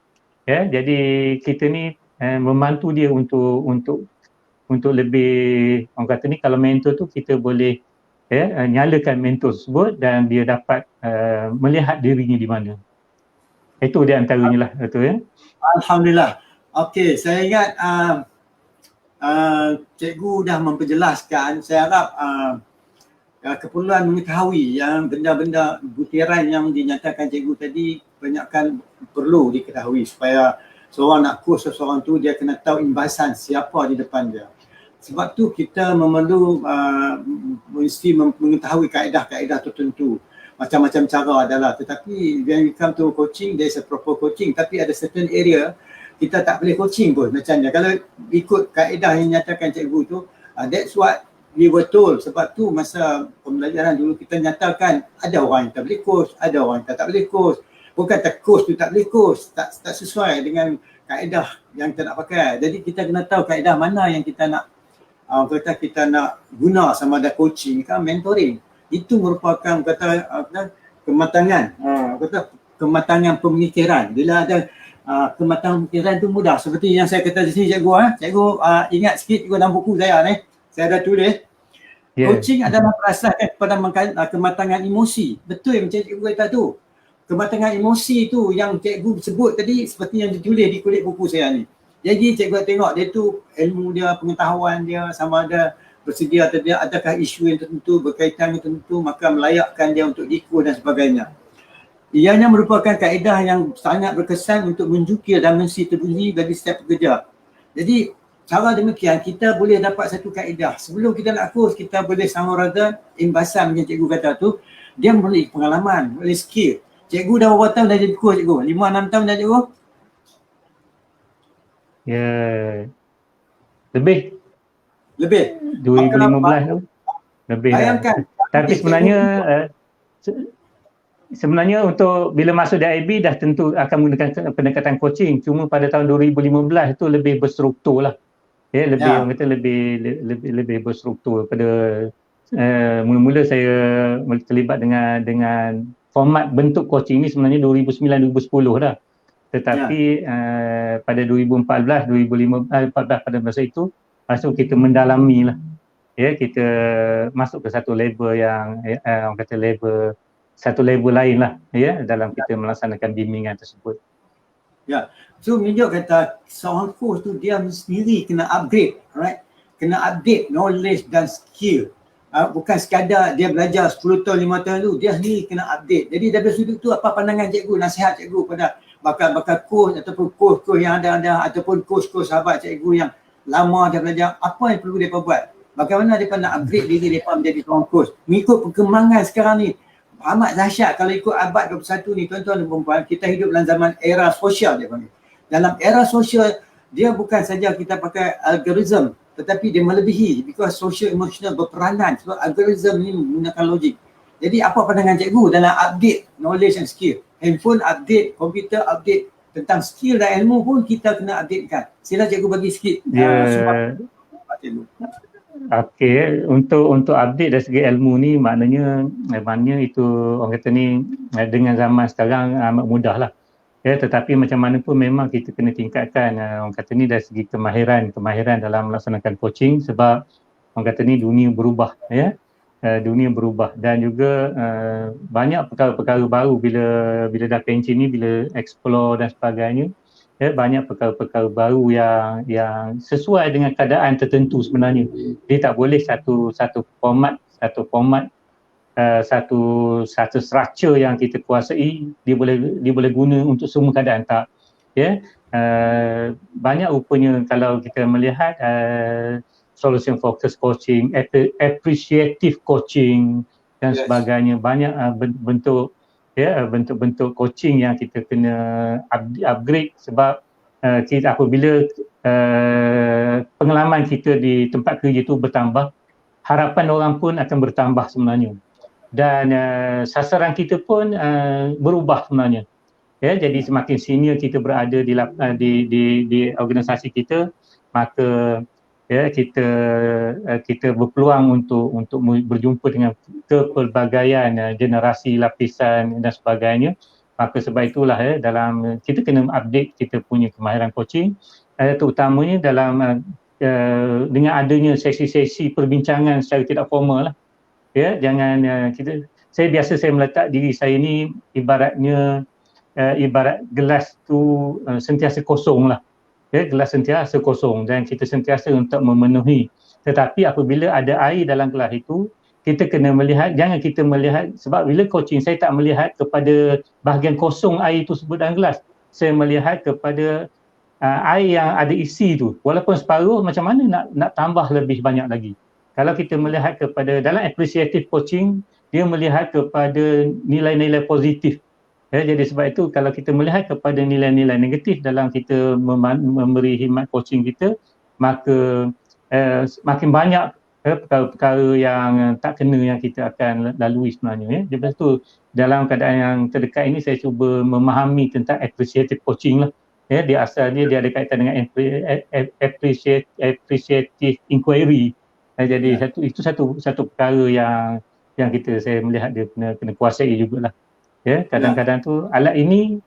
Jadi kita ni membantu dia untuk lebih, orang kata ni, kalau mentor tu kita boleh nyalakan mentor tersebut dan dia dapat melihat dirinya di mana. Itu di antaranya lah, betul Alhamdulillah. Okey, saya ingat cikgu dah memperjelaskan. Saya harap keperluan mengetahui yang benda-benda butiran yang dinyatakan cikgu tadi banyakkan perlu diketahui supaya seorang nak kurs seseorang tu dia kena tahu imbasan siapa di depan dia. Sebab tu kita mesti mengetahui kaedah-kaedah tertentu. Macam-macam cara adalah, tetapi when we come to coaching, there is a proper coaching, tapi ada certain area kita tak boleh coaching pun macamnya. Kalau ikut kaedah yang nyatakan cikgu tu, that's what we were told. Sebab tu masa pembelajaran dulu kita nyatakan ada orang yang tak boleh coach, ada orang yang tak boleh coach. Bukan tak coach tu tak boleh coach, tak sesuai dengan kaedah yang kita nak pakai. Jadi kita kena tahu kaedah mana yang kita nak kita nak guna sama ada coaching ke mentoring. Itu merupakan kematangan, kematangan pemikiran. Bila ada kematangan pemikiran tu mudah. Seperti yang saya kata di sini cikgu, cikgu ingat sikit cikgu dalam buku saya ni, saya dah tulis. Coaching adalah berasaskan kepada kematangan emosi. Betul yang macam cikgu kata tu. Kematangan emosi tu yang cikgu sebut tadi seperti yang ditulis di kulit buku saya ni. Jadi cikgu tengok dia tu ilmu dia, pengetahuan dia sama ada bersedia atau tidak, adakah isu yang tertentu berkaitan yang tertentu, maka melayakkan dia untuk diikut dan sebagainya. Ianya merupakan kaedah yang sangat berkesan untuk menjukir dimensi terbunyi bagi setiap pekerja. Jadi cara demikian kita boleh dapat satu kaedah. Sebelum kita nak kurs, kita boleh sama rata imbasan macam cikgu kata tu, dia boleh pengalaman, boleh skill. Cikgu dah berapa tahun dah jadi kurs cikgu? 5-6 tahun dah cikgu? Ya, lebih 2015 tu lebih bayangkan, tapi sebenarnya untuk bila masuk DIB dah tentu akan menggunakan pendekatan coaching, cuma pada tahun 2015 itu lebih berstruktur lah, orang kata lebih berstruktur. Pada mula-mula saya terlibat dengan format bentuk coaching ni sebenarnya 2009-2010 dah. Tetapi pada 2014 pada masa itu kita mendalami lah, kita masuk ke satu level yang orang kata satu level lain lah, dalam kita melaksanakan bimbingan tersebut. So Minjok kata seorang coach tu dia sendiri kena upgrade, right? Kena update knowledge dan skill. Bukan sekadar dia belajar 10 tahun, 5 tahun tu, dia sendiri kena update. Jadi dari sudut tu apa pandangan cikgu, nasihat cikgu pada bakal coach ataupun coach yang ada ataupun coach sahabat cikgu yang lama dia belajar, apa yang perlu mereka buat? Bagaimana mereka nak upgrade diri mereka menjadi seorang coach? Mengikut perkembangan sekarang ni, amat dahsyat kalau ikut abad 21 ni tuan-tuan dan puan-puan, kita hidup dalam zaman era sosial dia panggil. Dalam era sosial, dia bukan saja kita pakai algoritma, tetapi dia melebihi because social emotional berperanan sebab algoritma ni menggunakan logik. Jadi apa pandangan cikgu dalam update knowledge and skill? Handphone update, komputer update, tentang skill dan ilmu pun kita kena updatekan. Sila cikgu bagi sikit. Okey, untuk update dari segi ilmu ni maknanya itu orang kata ni dengan zaman sekarang amat mudah lah. Tetapi macam mana pun memang kita kena tingkatkan orang kata ni dari segi kemahiran dalam melaksanakan coaching, sebab orang kata ni dunia berubah, dunia berubah dan juga banyak perkara-perkara baru bila dah pension ni, bila explore dan sebagainya, banyak perkara-perkara baru yang sesuai dengan keadaan tertentu sebenarnya. Dia tak boleh satu format satu structure yang kita kuasai dia boleh guna untuk semua keadaan, tak. Banyak rupanya kalau kita melihat solution focus coaching, appreciative coaching dan sebagainya, banyak bentuk coaching yang kita kena upgrade sebab kita apabila pengalaman kita di tempat kerja itu bertambah, harapan orang pun akan bertambah sebenarnya, dan sasaran kita pun berubah sebenarnya. Jadi semakin senior kita berada di organisasi kita, maka kita berpeluang untuk berjumpa dengan kepelbagaian generasi, lapisan dan sebagainya. Maka sebab itulah dalam kita kena update kita punya kemahiran coaching, terutamanya dalam dengan adanya sesi-sesi perbincangan secara tidak formal lah. Jangan saya meletak diri saya ni ibarat gelas tu sentiasa kosong lah. Gelas sentiasa kosong dan kita sentiasa untuk memenuhi. Tetapi apabila ada air dalam gelas itu, kita kena melihat, jangan kita melihat, sebab bila coaching saya tak melihat kepada bahagian kosong air tersebut dalam gelas, saya melihat kepada air yang ada isi tu, walaupun separuh, macam mana nak tambah lebih banyak lagi. Kalau kita melihat kepada dalam appreciative coaching, dia melihat kepada nilai-nilai positif. Jadi sebab itu kalau kita melihat kepada nilai-nilai negatif dalam kita memberi khidmat coaching kita, maka makin banyak perkara-perkara yang tak kena yang kita akan lalui sebenarnya. Jadi tu dalam keadaan yang terdekat ini saya cuba memahami tentang appreciative coaching lah. Dia asal dia ada kaitan dengan appreciative inquiry. Jadi itu satu perkara yang saya melihat dia kena kuasai jugalah. Kadang-kadang tu alat ini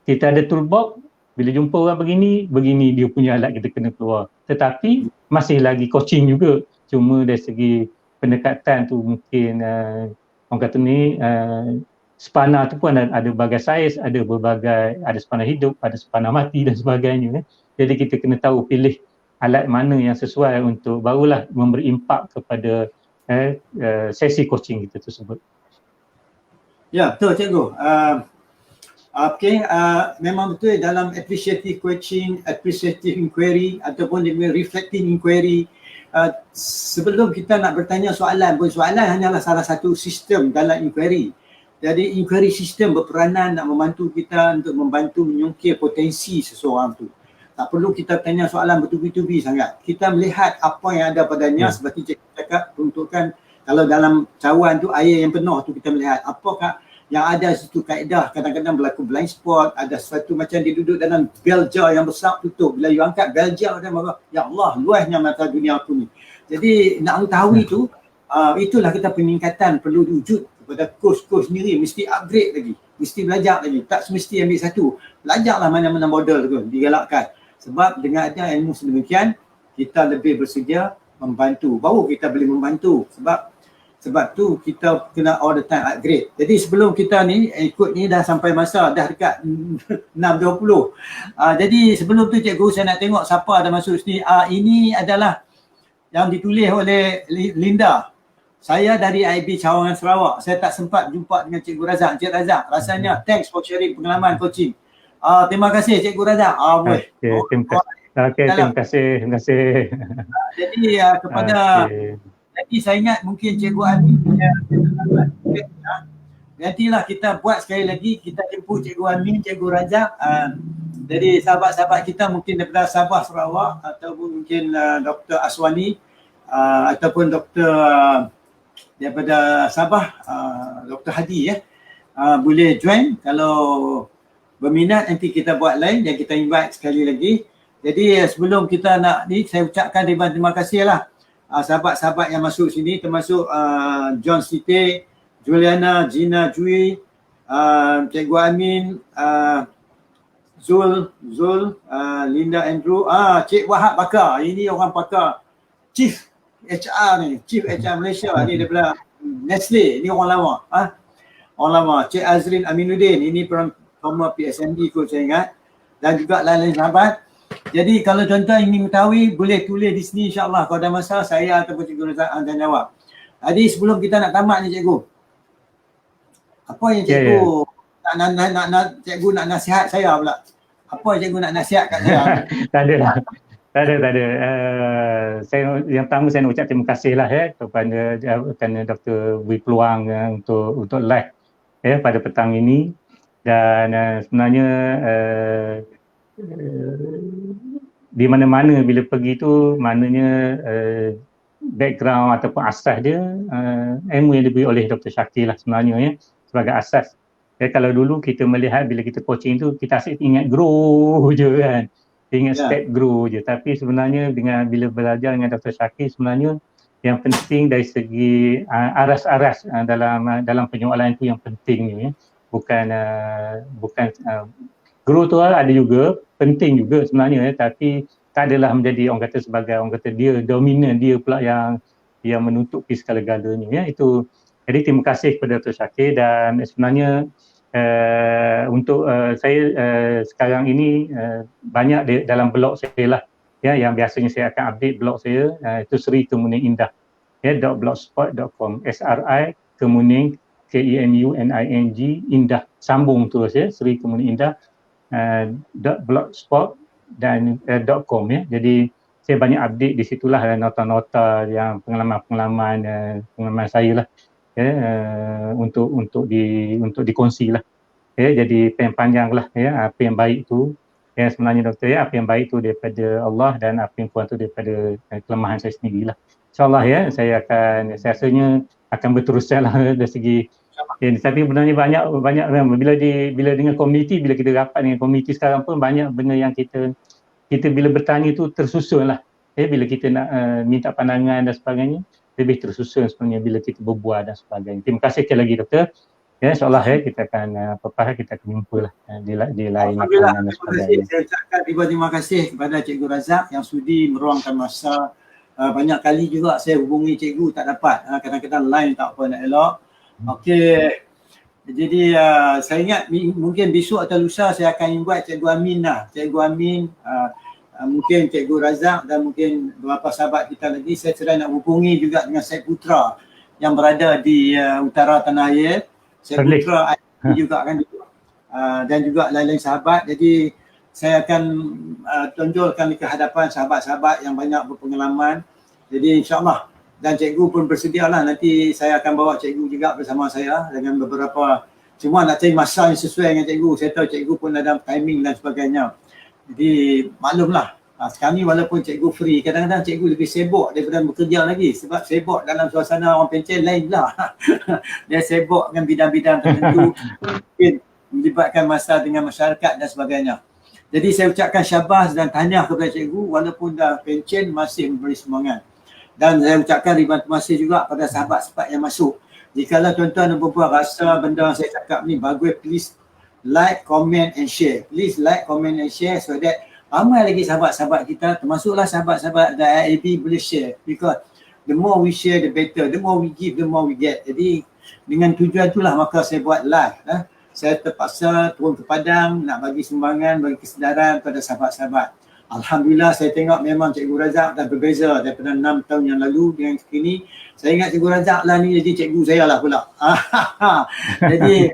kita ada toolbox, bila jumpa orang begini dia punya alat kita kena keluar. Tetapi masih lagi coaching juga, cuma dari segi pendekatan tu mungkin orang kata ni spana tu pun ada berbagai saiz, ada spana hidup, ada spana mati dan sebagainya. Jadi kita kena tahu pilih alat mana yang sesuai untuk barulah memberi impak kepada sesi coaching kita tersebut. Ya, betul cikgu. Memang betul dalam appreciative coaching, appreciative inquiry ataupun reflecting inquiry, sebelum kita nak bertanya soalan pun, soalan hanyalah salah satu sistem dalam inquiry. Jadi inquiry system berperanan nak membantu kita untuk membantu menyungkir potensi seseorang tu. Tak perlu kita tanya soalan bertubi-tubi sangat. Kita melihat apa yang ada padanya, seperti cikgu cakap, peruntukan. Kalau dalam cawan tu air yang penuh tu kita melihat apakah yang ada situ kaedah. Kadang-kadang berlaku blind spot, ada sesuatu macam dia duduk dalam bell jar yang besar tutup. Bila you angkat bell jar dia marah, ya Allah luasnya mata dunia aku ni. Jadi nak mengetahui tu, itulah kita peningkatan perlu diwujud kepada coach-coach sendiri, mesti upgrade lagi, mesti belajar lagi. Tak semesti ambil satu, belajarlah mana-mana model tu digalakkan. Sebab dengan ada ilmu sedemikian, kita lebih bersedia membantu, baru kita boleh membantu. Sebab tu kita kena all the time upgrade. Jadi sebelum kita ni ikut ni dah sampai masa, dah dekat 6.20. Jadi sebelum tu cikgu saya nak tengok siapa ada masuk sini. Ini adalah yang ditulis oleh Linda. Saya dari IB Cawangan Sarawak. Saya tak sempat jumpa dengan Cikgu Razak. Encik Razak, rasanya thanks for sharing pengalaman coaching. Terima kasih Cikgu Razak. Terima kasih. Jadi kepada jadi saya ingat mungkin Cikgu Amin punya nantilah kita buat sekali lagi, kita jemput Cikgu Amin, Cikgu Razak. Jadi sahabat-sahabat kita mungkin daripada Sabah Sarawak ataupun mungkin Dr. Aswani ataupun Dr. daripada Sabah, Dr. Hadi boleh join. Kalau berminat nanti kita buat lain dan kita invite sekali lagi. Jadi sebelum kita nak ni, saya ucapkan terima kasih lah sahabat-sahabat yang masuk sini, termasuk John Siti, Juliana, Gina Jui, Cikgu Amin, Zul, Linda Andrew, Cik Wahab Bakar, ini orang pakar Chief HR ni, Chief HR Malaysia ni daripada Nestle, ni orang lama. Orang lama. Cik Azrin Aminuddin, ini former PSMD kot saya ingat, dan juga lain-lain sahabat. Jadi kalau tuan-tuan ingin mengetahui, boleh tulis di sini insyaAllah. Kalau ada masa, saya ataupun Cikgu Razak akan jawab. Jadi sebelum kita nak tamat ni Cikgu, apa yang Cikgu Cikgu nak nasihat saya pula? Apa yang Cikgu nak nasihat kat saya? Tak ada. Yang pertama saya nak ucap terima kasih lah kepada kerana Dr. beri peluang untuk live pada petang ini. Dan sebenarnya di mana-mana bila pergi tu, maknanya background ataupun asas dia ilmu yang diberi oleh Dr. Shakir lah sebenarnya sebagai asas. Kalau dulu kita melihat bila kita coaching tu, kita asyik ingat grow je kan, ingat step grow je. Tapi sebenarnya bila belajar dengan Dr. Shakir, sebenarnya yang penting dari segi aras-aras dalam penyoalan itu yang penting ni bukan grow tu ada juga, penting juga sebenarnya tapi tak adalah menjadi orang kata dia dominan, dia pula yang menutupi segala-galanya itu. Jadi terima kasih kepada Dr. Shakir. Dan sebenarnya untuk saya sekarang ini banyak dalam blog saya lah yang biasanya saya akan update blog saya, itu Seri Kemuning Indah. ya, .blogspot.com, SRI Kemuning, KEMUNING, Indah, sambung terus ya, Sri Kemuning Indah, .blogspot dan .com ya. Jadi saya banyak update di situlah, nota-nota yang pengalaman saya lah ya, untuk dikongsi lah ya. Jadi panjang lah ya, apa yang baik tu ya sebenarnya doktor ya, apa yang baik tu daripada Allah dan apa yang kurang tu daripada kelemahan saya sendirilah. InsyaAllah ya, saya rasanya akan berterusan lah dari segi ya, tapi sebenarnya banyak bila dengan komuniti, bila kita rapat dengan komuniti sekarang pun banyak benda yang kita bila bertanya tu tersusun lah ya, bila kita nak minta pandangan dan sebagainya lebih tersusun sebenarnya bila kita berbual dan sebagainya. Terima kasih sekali lagi doktor ya, insyaAllah ya kita akan kita akan jumpa lah di lain makanan dan sebagainya. Saya ucapkan terima kasih kepada Cikgu Razak yang sudi meluangkan masa. Banyak kali juga saya hubungi cikgu tak dapat, kadang-kadang line tak apa nak elok. Okey, jadi saya ingat mungkin besok atau lusa saya akan invite Cikgu Amin lah. Cikgu Amin, mungkin Cikgu Razak dan mungkin beberapa sahabat kita lagi. Saya sedang nak hubungi juga dengan Syed Putra yang berada di utara tanah air. Syed Putra juga kan, dan juga lain-lain sahabat. Jadi saya akan tonjolkan ke hadapan sahabat-sahabat yang banyak berpengalaman. Jadi insyaAllah, dan cikgu pun bersedialah, nanti saya akan bawa cikgu juga bersama saya dengan beberapa, cuma nak cari masa yang sesuai dengan cikgu. Saya tahu cikgu pun ada timing dan sebagainya. Jadi maklumlah, sekarang ni walaupun cikgu free, kadang-kadang cikgu lebih sibuk daripada bekerja lagi, sebab sibuk dalam suasana orang Pencen lain lah. Dia sibuk dengan bidang-bidang tertentu, mungkin melibatkan masa dengan masyarakat dan sebagainya. Jadi saya ucapkan syabas dan tahniah kepada cikgu walaupun dah pencen masih memberi semangat. Dan saya ucapkan ribuan terima kasih juga pada sahabat-sahabat yang masuk. Jikalau tuan-tuan dan puan-puan rasa benda yang saya cakap ni bagus, please like, comment and share. Please like, comment and share so that ramai lagi sahabat-sahabat kita, termasuklah sahabat-sahabat dari IAB boleh share. Because the more we share the better, the more we give, the more we get. Jadi dengan tujuan itulah maka saya buat live. Saya terpaksa turun ke Padang nak bagi sumbangan, bagi kesedaran pada sahabat-sahabat. Alhamdulillah saya tengok memang Cikgu Razak dah berbeza daripada 6 tahun yang lalu dengan kini. Saya ingat Cikgu Razak lah ni jadi cikgu saya lah pula. Jadi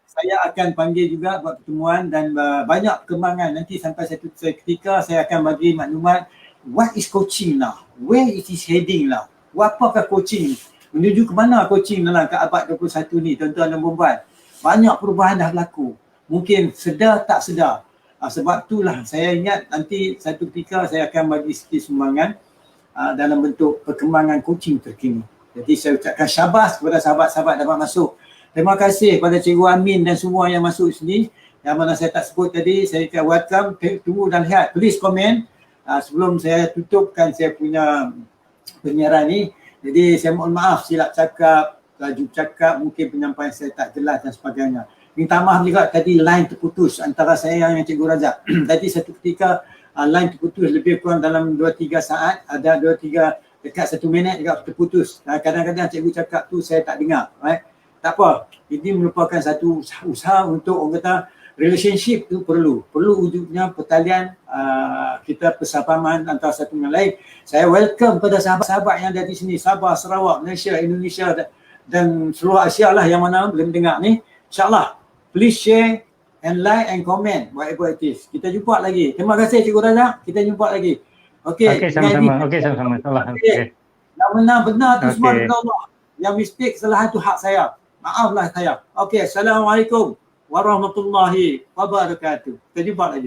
saya akan panggil juga buat pertemuan dan banyak perkembangan. Nanti sampai satu ketika saya akan bagi maklumat what is coaching lah, where it is heading lah, apakah coaching, menuju ke mana coaching dalam ke abad 21 ni tuan-tuan dan puan-puan. Banyak perubahan dah berlaku. Mungkin sedar tak sedar. Sebab itulah saya ingat nanti satu ketika saya akan bagi sikit sumbangan dalam bentuk perkembangan coaching terkini. Jadi saya ucapkan syabas kepada sahabat-sahabat dapat masuk. Terima kasih kepada Cikgu Amin dan semua yang masuk sini. Yang mana saya tak sebut tadi, saya akan welcome. Tunggu dan lihat. Please komen. Sebelum saya tutupkan saya punya penyiaran ni. Jadi saya mohon maaf silap cakap, laju cakap, mungkin penyampaian saya tak jelas dan sebagainya. Minta maaf juga tadi line terputus antara saya dengan Cikgu Razak. Tadi satu ketika line terputus lebih kurang dalam 2-3 saat, ada 2-3 dekat 1 minit juga terputus. Kadang-kadang cikgu cakap tu saya tak dengar. Right? Tak apa, ini merupakan satu usaha untuk orang kata relationship tu perlu wujudnya pertalian kita persahabaman antara satu dengan lain. Saya welcome pada sahabat-sahabat yang ada di sini, Sabah, Sarawak, Malaysia, Indonesia dan seluruh Asia lah yang mana belum dengar ni. InsyaAllah, please share and like and comment whatever it is. Kita jumpa lagi. Terima kasih Cikgu Razak. Kita jumpa lagi. Okey, sama-sama. Okey, sama-sama. Yang benar tu semua daripada Allah. Yang mistake kesalahan tu hak saya. Maaflah saya. Okey, Assalamualaikum warahmatullahi wabarakatuh. Kita jumpa lagi.